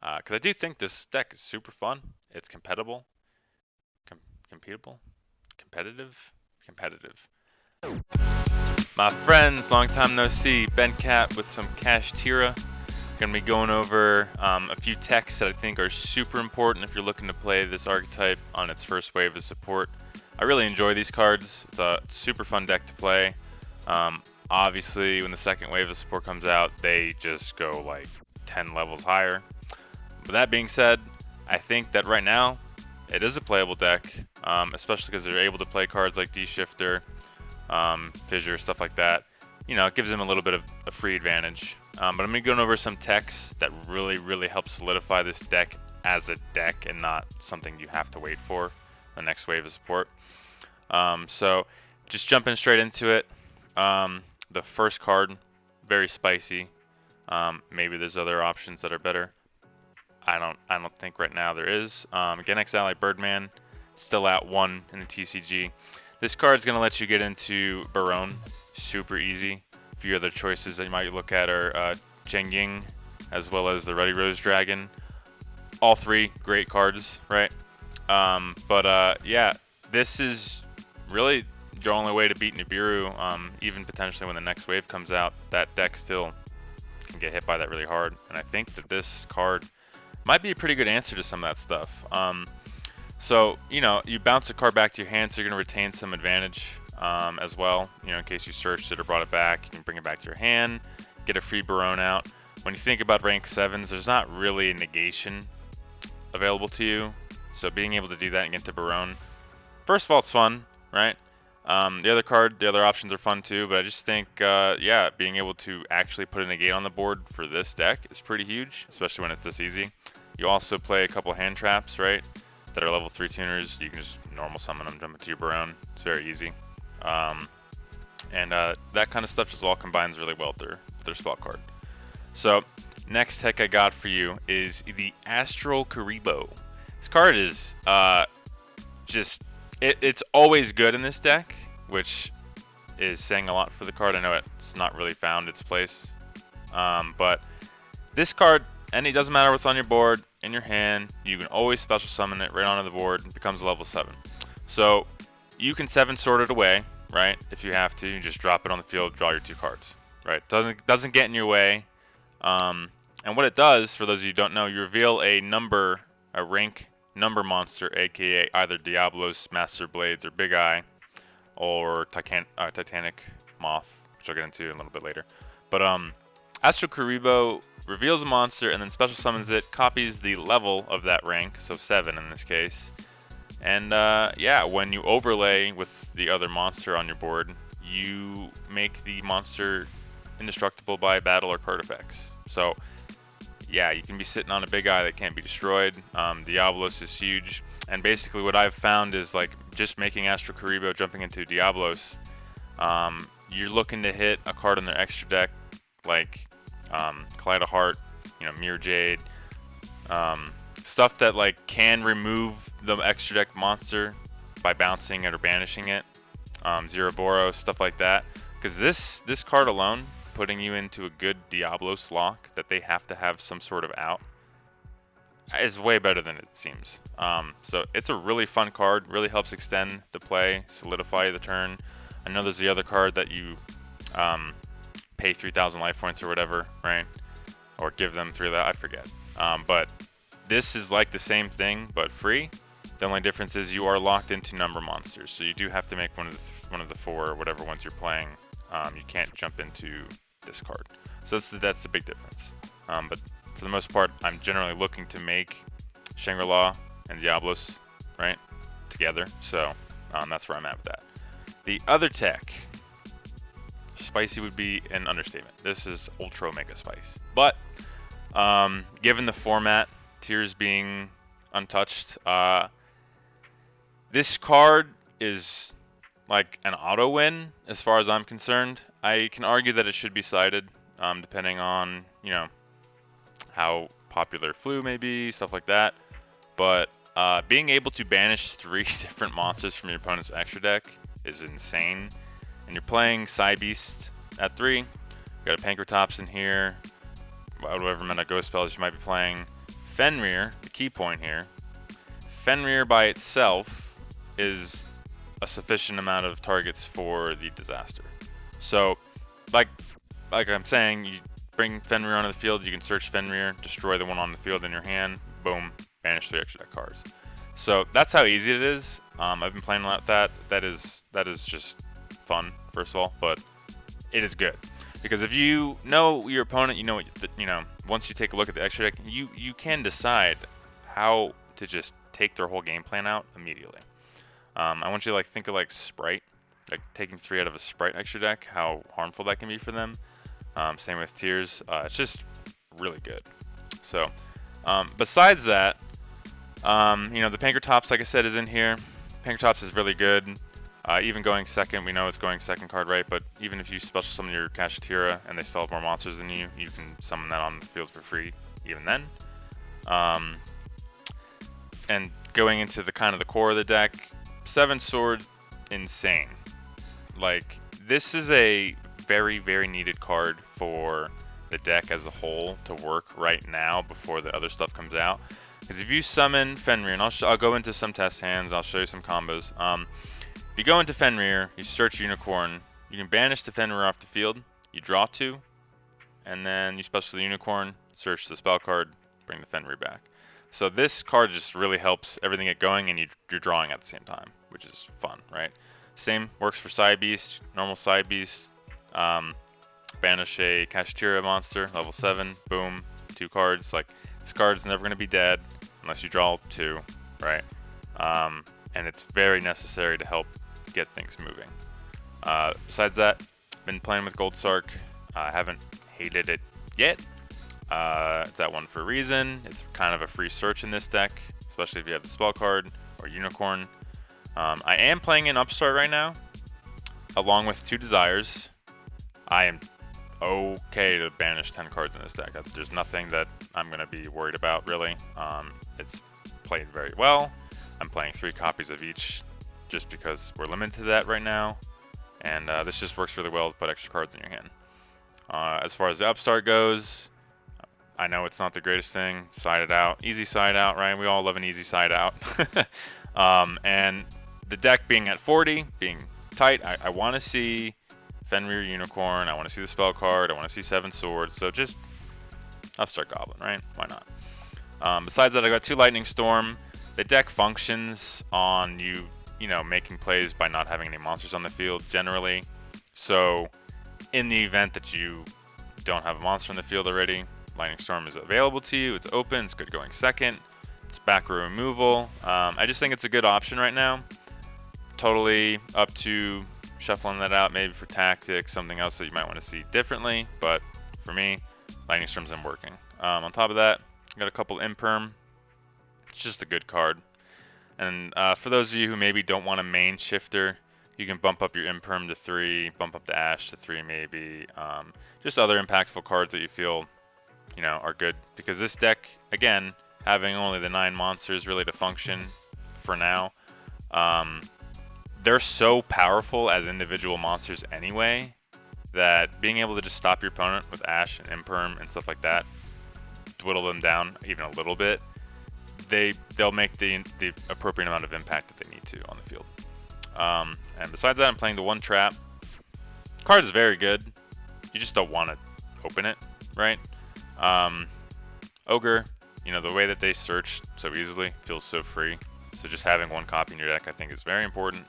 because I do think this deck is super fun. It's compatible, com competable, competitive. My friends, long time no see. BenCappp with some Kashtira. Gonna be going over a few techs that I think are super important if you're looking to play this archetype on its first wave of support. I really enjoy these cards. It's a super fun deck to play. Obviously, when the second wave of support comes out, they just go like 10 levels higher. But that being said, I think that right now it is a playable deck, especially because they're able to play cards like D-Shifter, Fissure, stuff like that. You know, it gives them a little bit of a free advantage. But I'm going to be going over some techs that really help solidify this deck as a deck and not something you have to wait for the next wave of support. So just jumping straight into it. The first card, very spicy. Maybe there's other options that are better. I don't think right now there is. Again, Ally Birdman, still at 1 in the TCG. This card is going to let you get into Baronne, super easy. A few other choices that you might look at are Ying, as well as the Ruddy Rose Dragon. All three great cards, right? Yeah, this is really your only way to beat Nibiru, even potentially when the next wave comes out. That deck still can get hit by that really hard, and I think that this card might be a pretty good answer to some of that stuff. So, you know, you bounce a card back to your hand, so you're going to retain some advantage as well. You know, in case you searched it or brought it back, you can bring it back to your hand, get a free Baronne out. When you think about rank 7s, there's not really a negation available to you. So being able to do that and get to Baronne, first of all, it's fun, right? The other options are fun too, but I just think, yeah, being able to actually put a negate on the board for this deck is pretty huge, especially when it's this easy. You also play a couple hand traps, right, that are level 3 tuners. You can just normal summon them, jump into your Baronne. It's very easy. That kind of stuff just all combines really well with their spot card. So, next tech I got for you is the Astral Kuriboh. This card is it's always good in this deck, which is saying a lot for the card. I know it's not really found its place, but this card, and it doesn't matter what's on your board, in your hand, you can always special summon it right onto the board. It becomes level 7. So you can 7 sort it away, right? If you have to, you just drop it on the field, draw your 2 cards, right? Doesn't get in your way. And what it does, for those of you who don't know, you reveal a rank number monster, aka either Diablos, Master Blades, or Big Eye, or Titanic Moth, which I'll get into in a little bit later. But Astral Kuriboh reveals a monster and then special summons it, copies the level of that rank, so 7 in this case. And yeah, when you overlay with the other monster on your board, you make the monster indestructible by battle or card effects. So yeah, you can be sitting on a Big Eye that can't be destroyed. Diablos is huge, and basically what I've found is like just making Astral Kuriboh jumping into Diablos, you're looking to hit a card in their extra deck like Collide of Heart, you know, Mirror Jade, stuff that like can remove the extra deck monster by bouncing it or banishing it, Zero Boros, stuff like that. Because this card alone, putting you into a good Diablos lock that they have to have some sort of out, is way better than it seems. So it's a really fun card, really helps extend the play, solidify the turn. I know there's the other card that you pay 3,000 life points or whatever, right? Or give them 3 of that, I forget. But this is like the same thing, but free. The only difference is you are locked into number monsters, so you do have to make one of the 4 or whatever ones you're playing. You can't jump into this card, so that's the big difference. But for the most part, I'm generally looking to make Shangri-La and Diablos, right, together. So that's where I'm at with that. The other tech, spicy would be an understatement. This is ultra mega spice. But given the format, tiers being untouched, this card is like an auto win as far as I'm concerned. I can argue that it should be sided, depending on, you know, how popular Flu may be, stuff like that. But being able to banish 3 different monsters from your opponent's extra deck is insane. And you're playing Psi-Beast at 3. You got a Pankratops in here, whatever amount of ghost spells you might be playing. Fenrir, the key point here, Fenrir by itself is a sufficient amount of targets for the disaster. So, like I'm saying, you bring Fenrir onto the field, you can search Fenrir, destroy the one on the field in your hand, boom, banish 3 extra deck cards. So that's how easy it is. I've been playing a lot with that. That is just fun, first of all, but it is good. Because if you know your opponent, you know once you take a look at the extra deck, you can decide how to just take their whole game plan out immediately. I want you to think of Sprite, like taking 3 out of a Sprite extra deck, how harmful that can be for them. Same with Tears. It's just really good. So besides that, the Pankratops, like I said, is in here. Pankratops is really good. Even going second, we know it's going second card, right? But even if you special summon your Kashtira and they still have more monsters than you, you can summon that on the field for free even then. And going into the kind of the core of the deck, 7 Sword, insane. This is a very, very needed card for the deck as a whole to work right now before the other stuff comes out. Because if you summon Fenrir, and I'll go into some test hands, I'll show you some combos. If you go into Fenrir, you search Unicorn, you can banish the Fenrir off the field, you draw 2, and then you special the Unicorn, search the spell card, bring the Fenrir back. So this card just really helps everything get going, and you're drawing at the same time, which is fun, right? Same works for Psi-Beast, normal Psi-Beast. Banish a Kashtira monster, level 7, boom, 2 cards. This card's never going to be dead unless you draw 2, right? And it's very necessary to help get things moving. Besides that, been playing with Gold Sarc. I haven't hated it yet. It's that one for a reason. It's kind of a free search in this deck, especially if you have the spell card or Unicorn. I am playing in Upstart right now, along with 2 Desires. I am okay to banish 10 cards in this deck. There's nothing that I'm going to be worried about, really. It's played very well. I'm playing 3 copies of each just because we're limited to that right now. And this just works really well to put extra cards in your hand. As far as the Upstart goes, I know it's not the greatest thing. Side it out. Easy side out, right? We all love an easy side out. And the deck being at 40, being tight, I want to see Fenrir Unicorn, I want to see the spell card, I want to see 7 Swords, so just Upstart Goblin, right? Why not? Besides that, I got 2 Lightning Storm. The deck functions on you making plays by not having any monsters on the field generally. So in the event that you don't have a monster on the field already, Lightning Storm is available to you. It's open, it's good going second. It's back row removal. I just think it's a good option right now. Totally up to shuffling that out maybe for tactics, something else that you might want to see differently. But for me, Lightning Storm's been working. On top of that, I got a couple Imperm. It's just a good card. And for those of you who maybe don't want a main shifter, you can bump up your Imperm to 3, bump up the Ash to 3 maybe. Just other impactful cards that you feel are good. Because this deck, again, having only the 9 monsters really to function for now, they're so powerful as individual monsters anyway, that being able to just stop your opponent with Ash and Imperm and stuff like that, dwindle them down even a little bit, they'll make the appropriate amount of impact that they need to on the field. And besides that, I'm playing the 1 Trap. The card is very good. You just don't want to open it, right? Ogre, the way that they search so easily feels so free. So just having 1 copy in your deck, I think, is very important.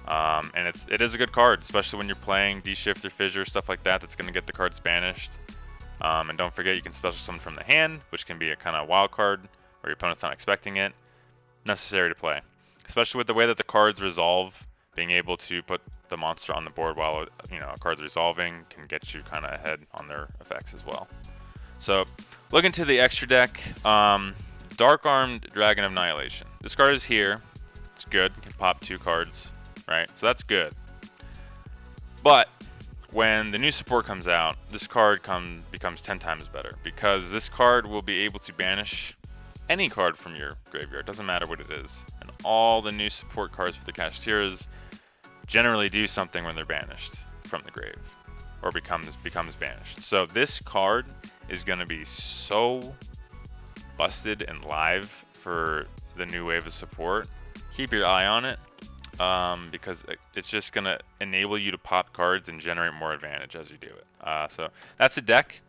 And it is a good card, especially when you're playing D-Shift or Fissure, stuff like that, that's going to get the cards banished. And don't forget, you can special summon from the hand, which can be a kind of wild card, where your opponent's not expecting it. Necessary to play. Especially with the way that the cards resolve, being able to put the monster on the board while a card's resolving can get you kind of ahead on their effects as well. So, looking to the extra deck, Dark Armed Dragon of Annihilation. This card is here. It's good. You can pop 2 cards, right? So that's good. But when the new support comes out, this card becomes 10 times better, because this card will be able to banish any card from your graveyard. Doesn't matter what it is. And all the new support cards for the Kashtiras generally do something when they're banished from the grave, or becomes banished. So this card is going to be so busted and live for the new wave of support, keep your eye on it, because it's just going to enable you to pop cards and generate more advantage as you do it. So that's the deck.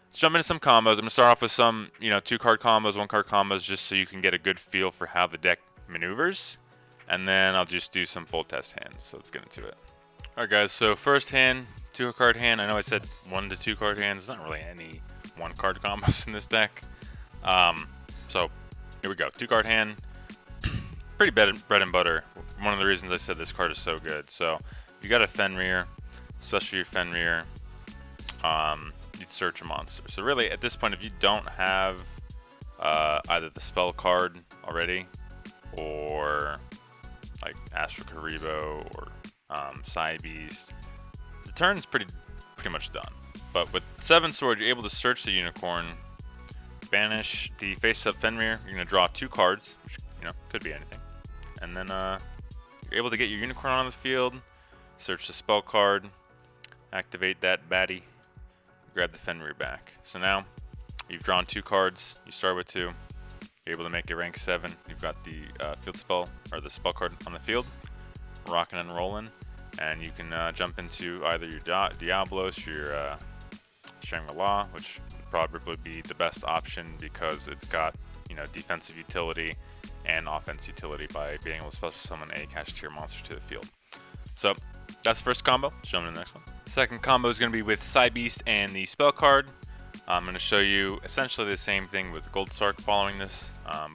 Let's jump into some combos. I'm going to start off with some, 2-card combos, 1-card combos, just so you can get a good feel for how the deck maneuvers. And then I'll just do some full test hands. So let's get into it. Alright guys, so first hand, 2-card hand. I know I said 1 to 2-card hands. There's not really any 1-card combos in this deck. So here we go. 2-card hand. Pretty bread and butter. One of the reasons I said this card is so good. So if you got a Fenrir, especially your Fenrir, you'd search a monster. So really, at this point, if you don't have either the spell card already, or like Astral Kuriboh or Psi-Beast, the turn's pretty much done. But with 7 swords, you're able to search the unicorn, banish the face-up Fenrir. You're gonna draw 2 cards, which could be anything, and then you're able to get your unicorn on the field, search the spell card, activate that baddie, grab the Fenrir back. So now you've drawn 2 cards. You start with 2. You're able to make it rank 7. You've got the field spell, or the spell card on the field, rocking and rolling, and you can jump into either your Diablos, your Shangri-La, which would probably be the best option because it's got defensive utility and offense utility by being able to special summon a Kashtira monster to the field. So that's the first combo. Let's jump into the next one. Second combo is going to be with Psi-Beast and the spell card. I'm going to show you essentially the same thing with Gold Sarc following this,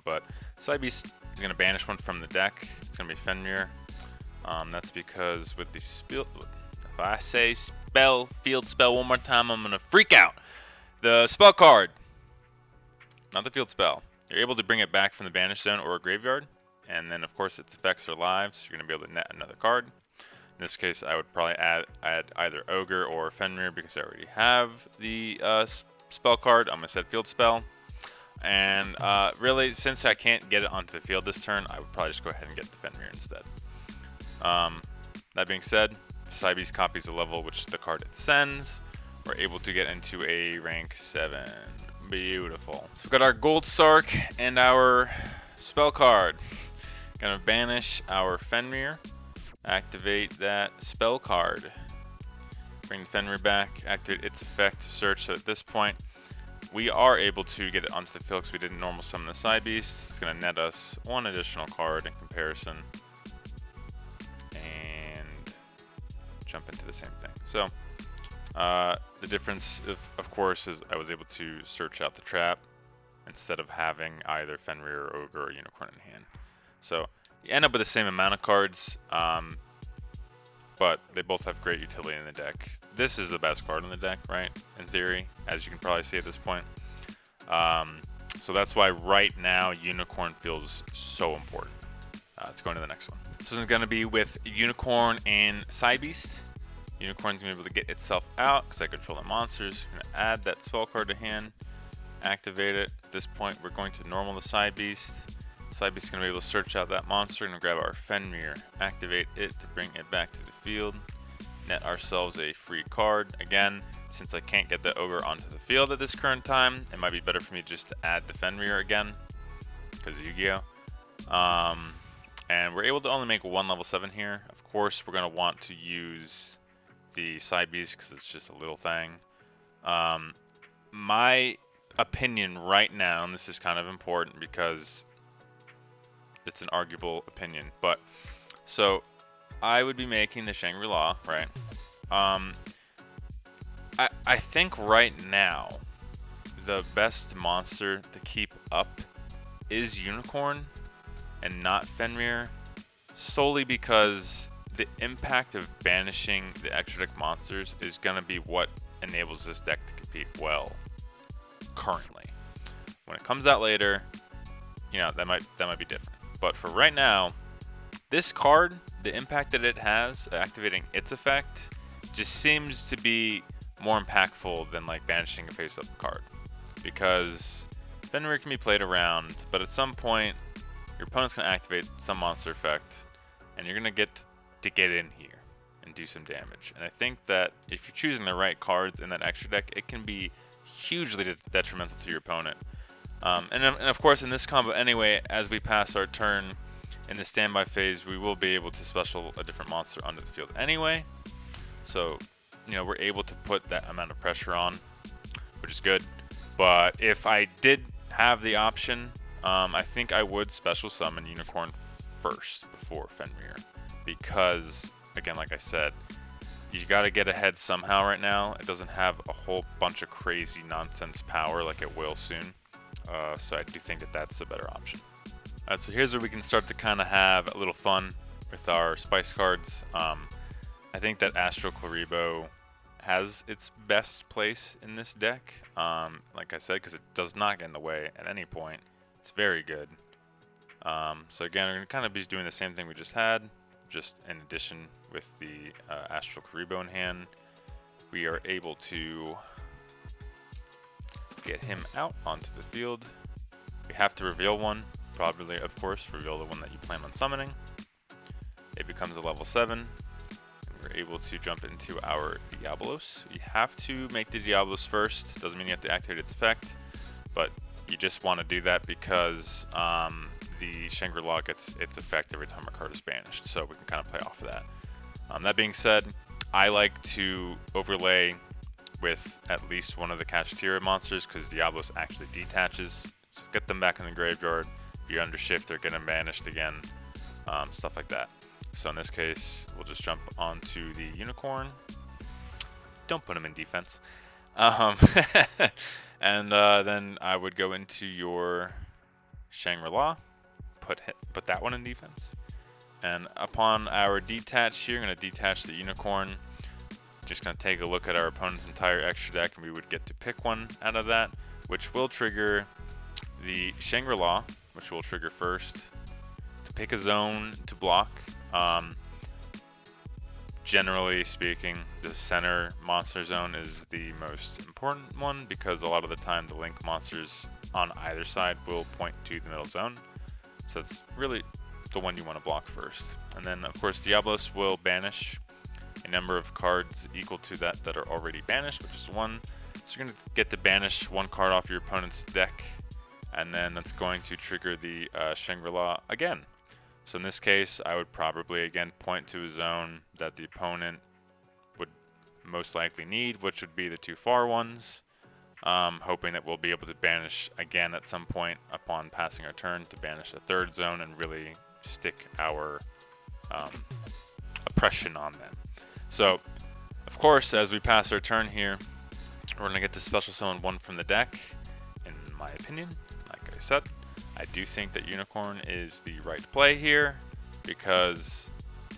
but Psi-Beast is going to banish one from the deck. It's going to be Fenrir. That's because with the spell, if I say field spell one more time, I'm going to freak out. The spell card, not the field spell. You're able to bring it back from the banish zone or a graveyard, and then of course its effects are live, so you're going to be able to net another card. In this case, I would probably add either Ogre or Fenrir because I already have the spell card. I'm going to set field spell. And really, since I can't get it onto the field this turn, I would probably just go ahead and get the Fenrir instead. That being said, Psi-Beast copies the level which the card ascends. We're able to get into a rank 7. Beautiful. So we've got our Gold Sarc and our spell card. Gonna banish our Fenrir. Activate that spell card. Bring the Fenrir back, activate its effect to search. So at this point, we are able to get it onto the field because we didn't normal summon the Psi-Beast. It's going to net us 1 additional card in comparison. And jump into the same thing. So the difference, of course, is I was able to search out the trap instead of having either Fenrir or Ogre or Unicorn in hand. So you end up with the same amount of cards, but they both have great utility in the deck. This is the best card in the deck, right? In theory, as you can probably see at this point. So that's why right now Unicorn feels so important. Let's go into the next one. This is going to be with Unicorn and Psi-Beast. Unicorn's going to be able to get itself out because I control the monsters. Going to add that spell card to hand, activate it. At this point, we're going to normal the Psi-Beast. Psi-Beast is going to be able to search out that monster. Going to grab our Fenrir, activate it to bring it back to the field. Net ourselves a free card. Again, since I can't get the Ogre onto the field at this current time, it might be better for me just to add the Fenrir again, because Yu-Gi-Oh! And we're able to only make 1 level 7 here. Of course, we're going to want to use the Psi-Beast because it's just a little thing. My opinion right now, and this is kind of important because it's an arguable opinion, but so I would be making the Shangri-La, right? I think right now the best monster to keep up is Unicorn and not Fenrir, solely because the impact of banishing the extra deck monsters is going to be what enables this deck to compete well currently. When it comes out later, that might be different. But for right now, this card, the impact that it has, activating its effect, just seems to be more impactful than like banishing a face-up card. Because Fenrir can be played around, but at some point, your opponent's going to activate some monster effect, and you're going to get in here and do some damage. And I think that if you're choosing the right cards in that extra deck, it can be hugely detrimental to your opponent. And of course, in this combo anyway, as we pass our turn in the standby phase, we will be able to special a different monster onto the field anyway. So, you know, we're able to put that amount of pressure on, which is good. But if I did have the option, I think I would special summon Unicorn first before Fenrir, because again, like I said, you got to get ahead somehow right now. It doesn't have a whole bunch of crazy nonsense power like it will soon. So I do think that that's the better option. Alright, so here's where we can start to kind of have a little fun with our spice cards. I think that Astral Kuriboh has its best place in this deck, like I said, because it does not get in the way at any point. It's very good. So again, we're going to kind of be doing the same thing we just had, just in addition with the Astral Kuriboh in hand. We are able to get him out onto the field. We have to reveal one, probably, of course, reveal the one that you plan on summoning. It becomes a level 7. And we're able to jump into our Diablos. You have to make the Diablos first. Doesn't mean you have to activate its effect, but you just want to do that because the Shangri-La gets its effect every time a card is banished, so we can kind of play off of that. That being said, I like to overlay with at least one of the Kashtira monsters because Diablos actually detaches. So get them back in the graveyard. If you're under shift, they're getting banished again, stuff like that. So in this case, we'll just jump onto the Unicorn. Don't put him in defense. And then I would go into your Shangri-La, put that one in defense. And upon our detach here, I'm going to detach the Unicorn. Just going to take a look at our opponent's entire extra deck, and we would get to pick one out of that, which will trigger the Shangri-La, which will trigger first, to pick a zone to block. Generally speaking, the center monster zone is the most important one because a lot of the time the link monsters on either side will point to the middle zone. So it's really the one you want to block first. And then of course Diablos will banish a number of cards equal to that are already banished, which is 1. So you're going to get to banish 1 card off your opponent's deck, and then that's going to trigger the Shangri-La again. So in this case, I would probably again point to a zone that the opponent would most likely need, which would be the 2 far ones, hoping that we'll be able to banish again at some point upon passing our turn to banish the 3rd zone and really stick our oppression on them. So, of course, as we pass our turn here, we're going to get to special summon 1 from the deck, in my opinion. Like I said, I do think that Unicorn is the right play here, because,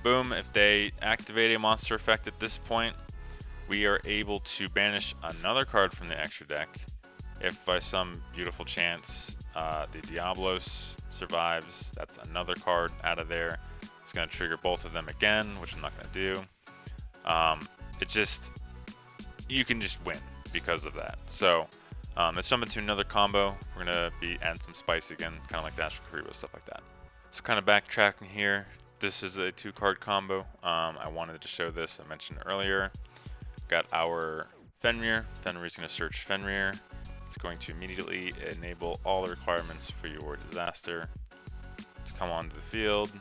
boom, if they activate a monster effect at this point, we are able to banish another card from the extra deck. If by some beautiful chance the Diablos survives, that's another card out of there. It's going to trigger both of them again, which I'm not going to do. You can just win because of that. So let's jump into another combo. We're going to be adding some spice again, kind of like the Astral Kuriboh, stuff like that. So kind of backtracking here, this is a 2-card combo. I wanted to show this, I mentioned earlier. Got our Fenrir. Fenrir is going to search Fenrir. It's going to immediately enable all the requirements for your disaster to come onto the field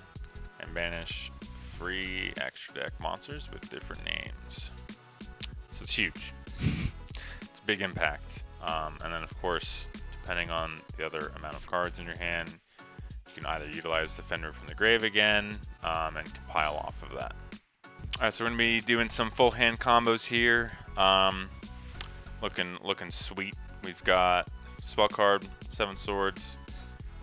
and banish 3 extra deck monsters with different names. So it's huge. It's a big impact. And then of course, depending on the other amount of cards in your hand, you can either utilize the Fenrir from the grave again and compile off of that. Alright, so we're going to be doing some full hand combos here. Looking sweet. We've got spell card, 7 swords.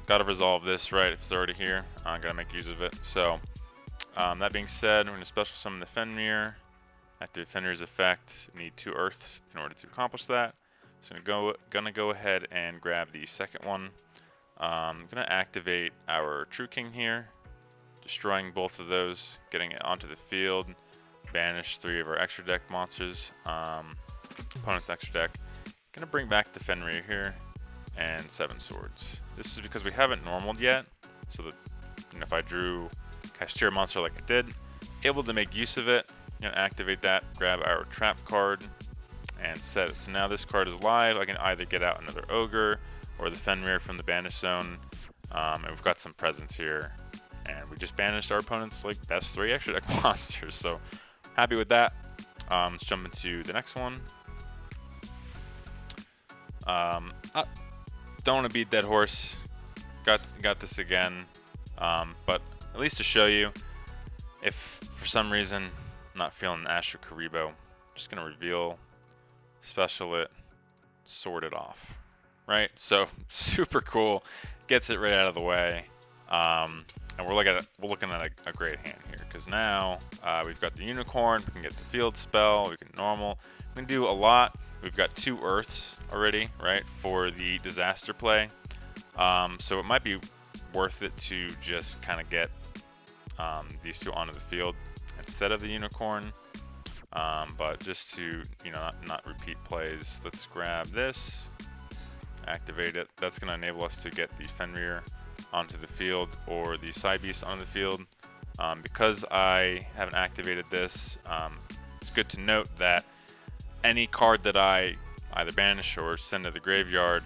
Got to resolve this, right? If it's already here, I'm gonna make use of it. So that being said, we're gonna special summon the Fenrir. After Fenrir's effect, we need 2 earths in order to accomplish that. So I'm gonna go ahead and grab the second one. I'm gonna activate our True King here, destroying both of those, getting it onto the field, banish 3 of our extra deck monsters. Opponent's extra deck. Gonna bring back the Fenrir here and 7 swords. This is because we haven't normaled yet, so that if I drew Kashtira monster like I did, able to make use of it. I'm gonna activate that, grab our trap card, and set it. So now this card is live. I can either get out another ogre, or the Fenrir from the banish zone. And we've got some presence here. And we just banished our opponent's like best 3 extra deck monsters. So happy with that. Let's jump into the next one. Don't want to beat dead horse. Got this again. But at least to show you, if for some reason I'm not feeling the Astral Kuriboh, I'm just gonna reveal, special it, sort it off. Right? So super cool. Gets it right out of the way. And we're looking at a great hand here, because now we've got the unicorn, we can get the field spell, we can normal, we can do a lot. We've got 2 earths already, right, for the disaster play. So it might be worth it to just kind of get these 2 onto the field instead of the unicorn. But just to, you know, not repeat plays, let's grab this, activate it. That's going to enable us to get the Fenrir onto the field, or the Psi-Beast onto the field. Because I haven't activated this, it's good to note that any card that I either banish or send to the graveyard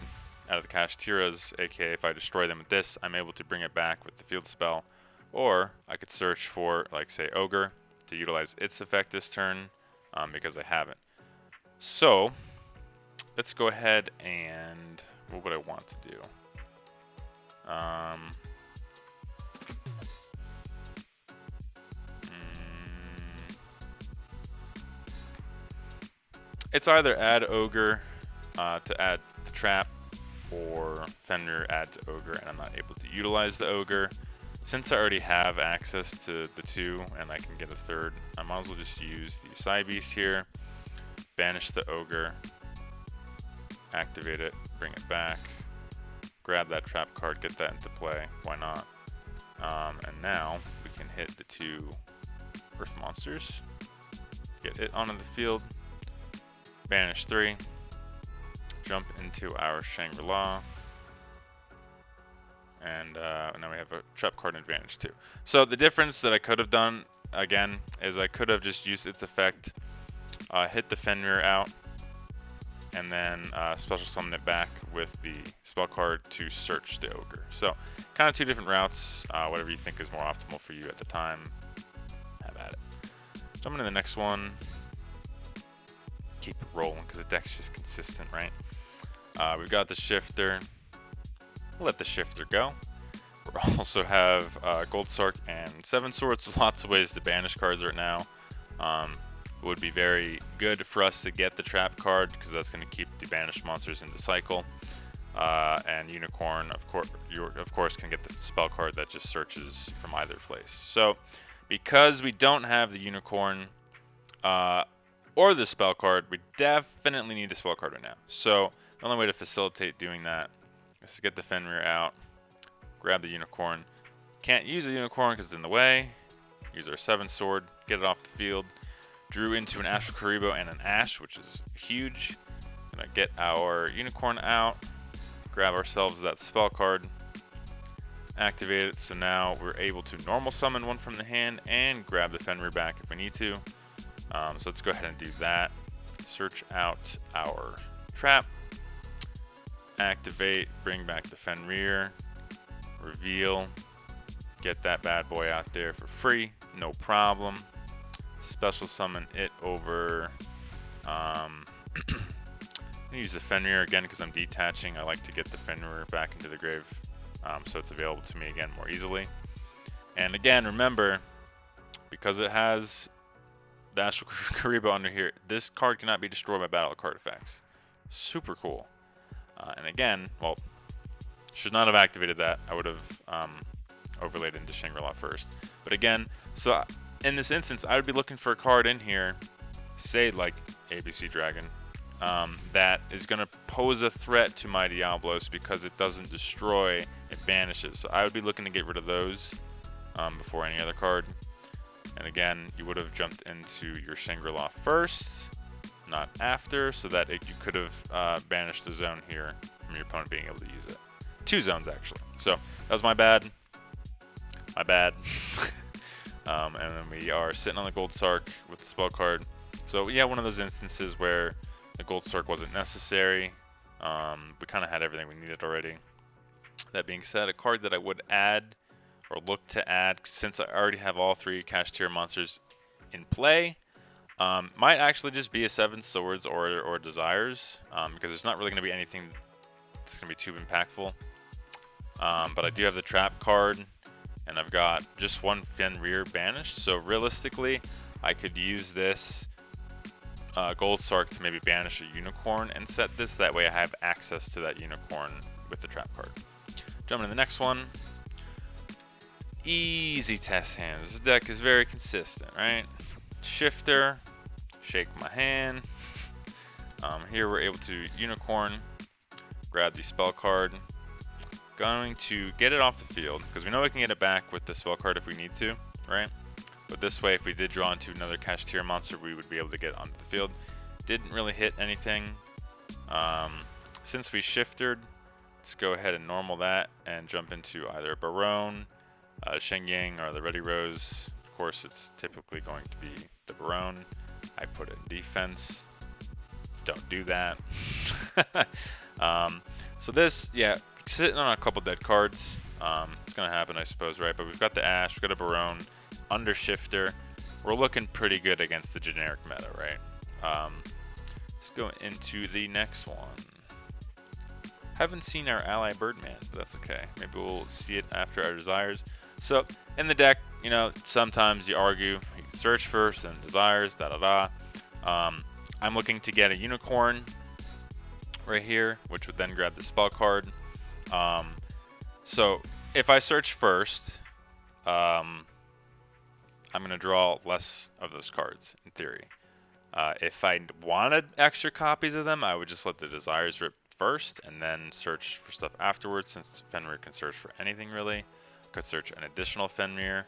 out of the Kashtiras, aka if I destroy them with this, I'm able to bring it back with the field spell. Or I could search for, like, say, Ogre to utilize its effect this turn, because I haven't. So let's go ahead and what would I want to do? It's either add Ogre to add the trap, or Fenrir add to Ogre, and I'm not able to utilize the Ogre. Since I already have access to the 2 and I can get a 3rd, I might as well just use the Psi-Beast here, banish the Ogre, activate it, bring it back, grab that trap card, get that into play, why not? And now we can hit the 2 earth monsters, get it onto the field, banish 3, jump into our Shangri-La, and now we have a trap card advantage too. So the difference that I could have done, again, is I could have just used its effect, hit the Fenrir out, and then special summon it back with the spell card to search the Ogre. So kind of 2 different routes, whatever you think is more optimal for you at the time, have at it. Jumping to the next one, keep it rolling because the deck's just consistent, right? We've got the Shifter, we'll let the Shifter go. We also have Gold Sarc and 7 Swords, lots of ways to banish cards right now. It would be very good for us to get the trap card, because that's going to keep the banished monsters in the cycle. And Unicorn, of course, can get the spell card that just searches from either place. So, because we don't have the Unicorn or the spell card, we definitely need the spell card right now. So, the only way to facilitate doing that is to get the Fenrir out, grab the Unicorn. Can't use the Unicorn because it's in the way. Use our 7 sword, get it off the field. Drew into an Astral Kuriboh and an Ash, which is huge. Gonna get our Unicorn out, grab ourselves that spell card, activate it, so now we're able to normal summon one from the hand and grab the Fenrir back if we need to. So let's go ahead and do that. Search out our trap, activate, bring back the Fenrir, reveal, get that bad boy out there for free, no problem. Special summon it over, I'm gonna use the Fenrir again because I'm detaching. I like to get the Fenrir back into the grave, so it's available to me again more easily. And again, remember, because it has the Astral Kuriboh under here, this card cannot be destroyed by battle card effects. Super cool. And again, well, should not have activated that. I would have overlaid into Shangri-La first. But again, so in this instance, I would be looking for a card in here, say like ABC Dragon, that is going to pose a threat to my Diablos because it doesn't destroy, it banishes. So I would be looking to get rid of those before any other card. And again, you would have jumped into your Shangri-La first, not after, so that you could have banished the zone here from your opponent being able to use it. 2 zones actually. So that was my bad. My bad. And then we are sitting on the Gold Sarc with the spell card. So yeah, one of those instances where the Gold Sarc wasn't necessary. We kind of had everything we needed already. That being said, a card that I would add or look to add, since I already have all 3 Kashtira monsters in play, might actually just be a 7 Swords or Desires, because there's not really going to be anything that's going to be too impactful. But I do have the Trap card, and I've got just 1 Fenrir banished, so realistically, I could use this Gold Sarc to maybe banish a Unicorn and set this. That way I have access to that Unicorn with the Trap card. Jumping to the next one. Easy test hands. This deck is very consistent, right? Shifter, shake my hand. Here we're able to Unicorn, grab the spell card. Going to get it off the field, because we know we can get it back with the spell card if we need to, right? But this way, if we did draw into another Kashtira monster, we would be able to get onto the field. Didn't really hit anything. Since we shifted, let's go ahead and normal that and jump into either Baronne, Shengyang, or the Ready Rose. Of course, it's typically going to be the Baronne. I put it in defense. Don't do that. So this, yeah, sitting on a couple dead cards. It's going to happen, I suppose, right? But we've got the Ash, we've got a Baronne, under Shifter. We're looking pretty good against the generic meta, right? Let's go into the next one. Haven't seen our ally Birdman, but that's okay. Maybe we'll see it after our Desires. So in the deck, you know, sometimes you argue, you can search first and Desires, I'm looking to get a Unicorn right here, which would then grab the spell card. So if I search first, I'm going to draw less of those cards, in theory. If I wanted extra copies of them, I would just let the Desires rip first and then search for stuff afterwards, since Fenrir can search for anything really. Could search an additional Fenrir.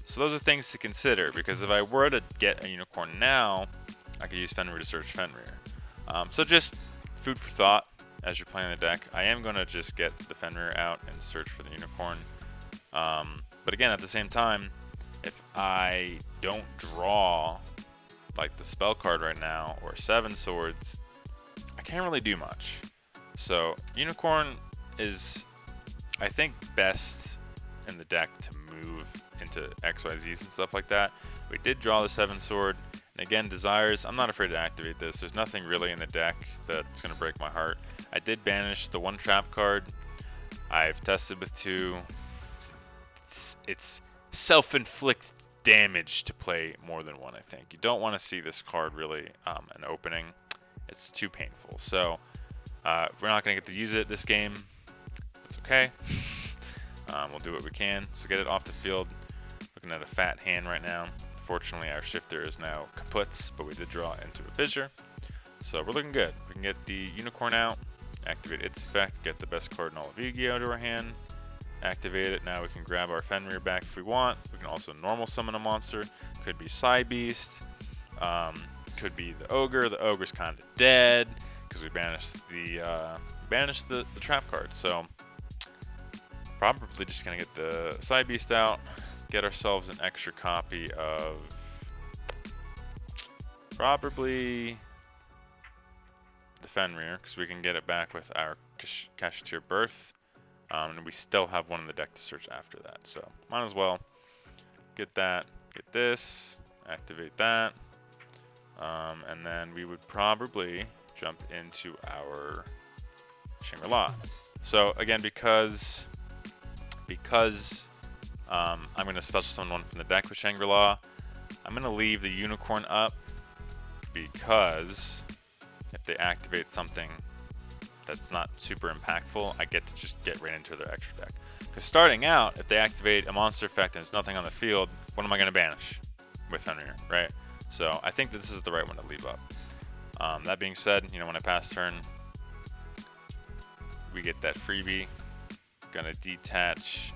So those are things to consider, because if I were to get a Unicorn now, I could use Fenrir to search Fenrir. So just food for thought as you're playing the deck. I am going to just get the Fenrir out and search for the Unicorn. But again, at the same time, if I don't draw like the spell card right now or 7 Swords, I can't really do much. So Unicorn is, I think, best in the deck to move into XYZs and stuff like that. We did draw the 7 Sword, and again, Desires, I'm not afraid to activate this. There's nothing really in the deck that's going to break my heart. I did banish the 1 Trap card. I've tested with 2. It's self-inflict damage to play more than 1, I think. You don't want to see this card really an opening. It's too painful. So we're not going to get to use it this game. That's okay. We'll do what we can. So get it off the field. Looking at a fat hand right now. Fortunately, our Shifter is now kaputs, but we did draw into a Fissure. So we're looking good. We can get the Unicorn out, activate its effect, get the best card in all of Yu-Gi-Oh! To our hand, activate it. Now we can grab our Fenrir back if we want. We can also normal summon a monster. Could be Psi-Beast. Could be the Ogre. The Ogre's kind of dead because we banished the Trap card. So probably just gonna get the Psi-Beast out, get ourselves an extra copy of probably the Fenrir, because we can get it back with our Kashtira Rebirth, and we still have one in the deck to search after that. So might as well get that, get this, activate that, and then we would probably jump into our Shangri-La. So again, because I'm going to special summon one from the deck with Shangri-La, I'm going to leave the Unicorn up, because if they activate something that's not super impactful, I get to just get right into their extra deck. Because starting out, if they activate a monster effect and there's nothing on the field, what am I going to banish with Fenrir, right? So I think that this is the right one to leave up. That being said, you know, when I pass turn, we get that freebie. Gonna detach.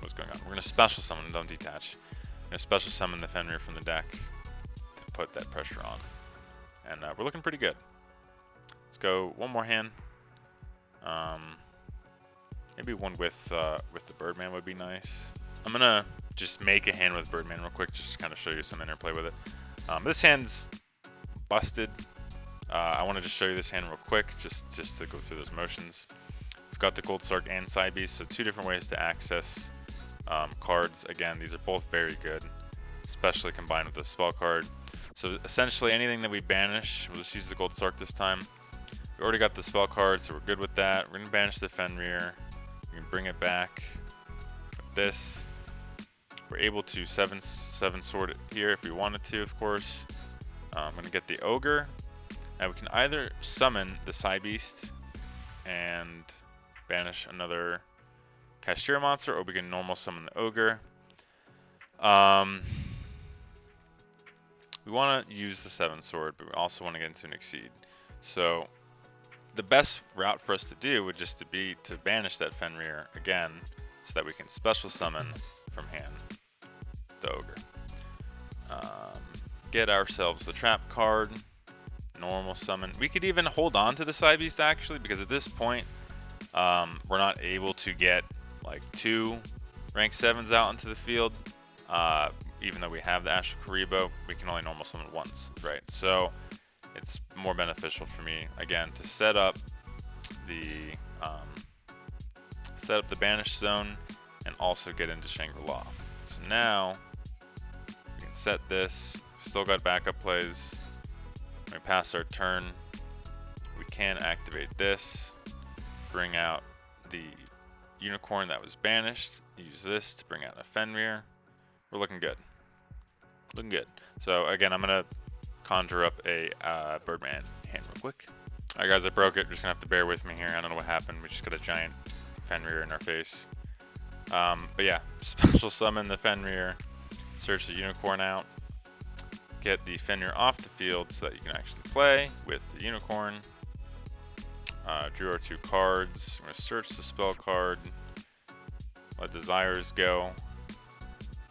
What's going on? We're gonna special summon, don't detach. We're gonna special summon the Fenrir from the deck to put that pressure on, and we're looking pretty good. Let's go one more hand. Maybe one with the Birdman would be nice. I'm gonna just make a hand with Birdman real quick, just to kind of show you some interplay with it. This hand's busted. I want to just show you this hand real quick, just to go through those motions. We've got the Gold Sarc and Psi-Beast, so two different ways to access cards. Again, these are both very good, especially combined with the spell card. So essentially anything that we banish, we'll just use the Gold Sarc this time. We already got the spell card, so we're good with that. We're going to banish the Fenrir. We can bring it back with this. We're able to 7/7 sword it here if we wanted to, of course. I'm going to get the Ogre. Now we can either summon the Psi-Beast and banish another Kashtira monster, or we can normal summon the Ogre. We want to use the 7 sword, but we also want to get into an Exceed. So the best route for us to do would just be to banish that Fenrir again, so that we can special summon from hand the Ogre. Get ourselves the trap card, normal summon. We could even hold on to the Psi-Beast actually, because at this point we're not able to get like 2 rank 7s out into the field. Even though we have the Astral Kuriboh, we can only normal summon once, right? So it's more beneficial for me again to set up the banish zone and also get into Shangri-La. So now we can set this. Still got backup plays. When we pass our turn, we can activate this, bring out the unicorn that was banished, use this to bring out a Fenrir. We're looking good. Looking good. So again, I'm gonna conjure up a Birdman hand real quick. Alright guys, I broke it. Just gonna have to bear with me here. I don't know what happened. We just got a giant Fenrir in our face. But yeah, special summon the Fenrir, search the unicorn out, get the Fenrir off the field so that you can actually play with the unicorn. Drew our 2 cards. We're gonna search the spell card, let desires go,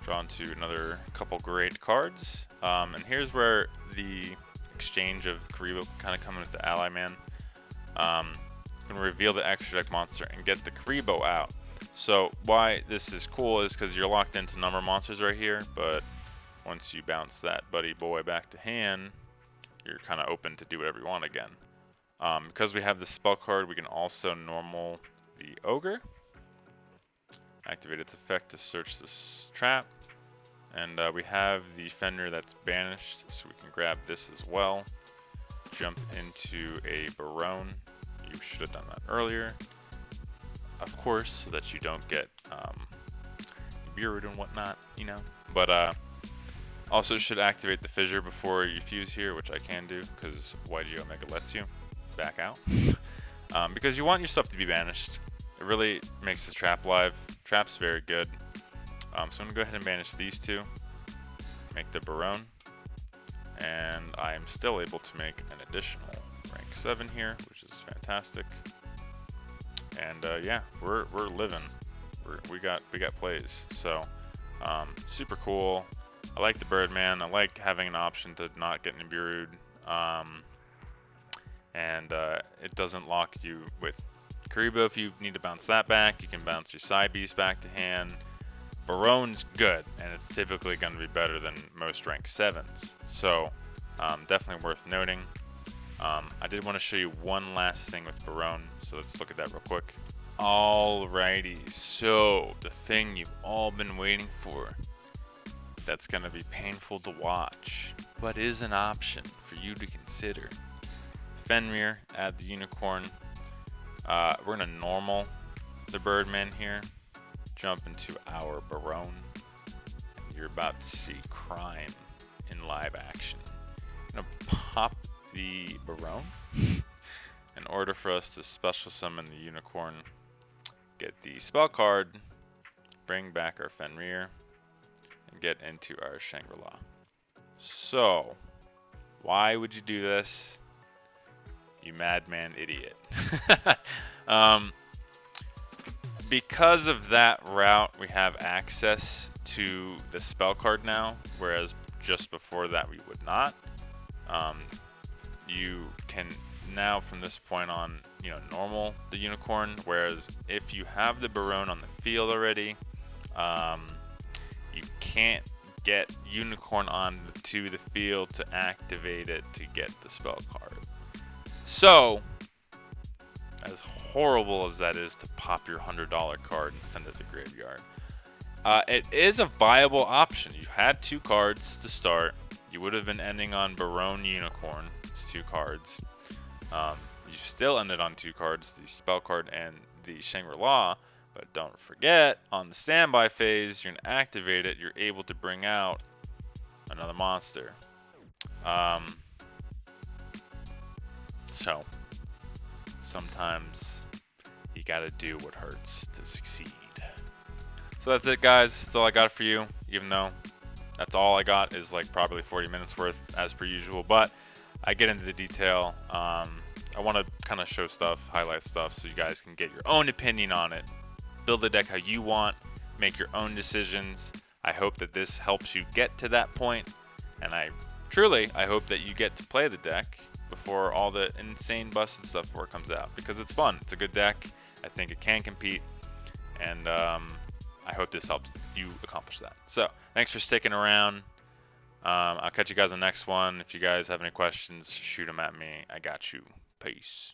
draw into another couple great cards. And here's where the exchange of Kuriboh kind of come in with the ally man. I'm gonna reveal the extra deck monster and get the Kuriboh out. So why this is cool is because you're locked into number monsters right here, but once you bounce that buddy boy back to hand, you're kind of open to do whatever you want again. Because we have the spell card, we can also normal the Ogre, activate its effect to search this trap, and we have the Fenrir that's banished, so we can grab this as well, jump into a Baronne. You should have done that earlier, of course, so that you don't get buried and whatnot, you know. But also should activate the fissure before you fuse here, which I can do because YG Omega lets you back out. Because you want your stuff to be banished. It really makes the trap live. Trap's very good. So I'm gonna go ahead and banish these 2, make the Baronne, and I'm still able to make an additional rank 7 here, which is fantastic. And yeah, we're living. We got plays. So super cool. I like the Birdman. I like having an option to not get Nibiru'd. And it doesn't lock you with Kuriboh. If you need to bounce that back, you can bounce your Psi-Beast back to hand. Baronne's good, and it's typically going to be better than most rank 7s. So definitely worth noting. I did want to show you one last thing with Baronne, so let's look at that real quick. Alrighty, so the thing you've all been waiting for, that's going to be painful to watch, but is an option for you to consider. Fenrir, add the unicorn. We're going to normal the Birdman here, jump into our Baronne, and you're about to see crime in live action. I'm going to pop the Baronne in order for us to special summon the unicorn, get the spell card, bring back our Fenrir, and get into our Shangri-La. So, why would you do this, you madman idiot? Because of that route, we have access to the spell card now, whereas just before that we would not. You can now, from this point on, normal the unicorn, whereas if you have the Baronne on the field already, you can't get unicorn on to the field to activate it to get the spell card. So, as horrible as that is to pop your $100 card and send it to the graveyard, it is a viable option. You had 2 cards to start. You would have been ending on Baronne Unicorn. It's 2 cards. You still ended on 2 cards, the spell card and the Shangri-La. But don't forget, on the standby phase, you're going to activate it. You're able to bring out another monster. So, sometimes you gotta do what hurts to succeed. So that's it, guys. That's all I got for you, even though that's all I got is like probably 40 minutes worth as per usual, but I get into the detail. I want to kind of show stuff, highlight stuff, so you guys can get your own opinion on it. Build the deck how you want, make your own decisions. I hope that this helps you get to that point, and I hope that you get to play the deck before all the insane busted stuff before it comes out, because it's fun. It's a good deck. I think it can compete, and I hope this helps you accomplish that. So thanks for sticking around. I'll catch you guys on the next one. If you guys have any questions, shoot them at me. I got you. Peace.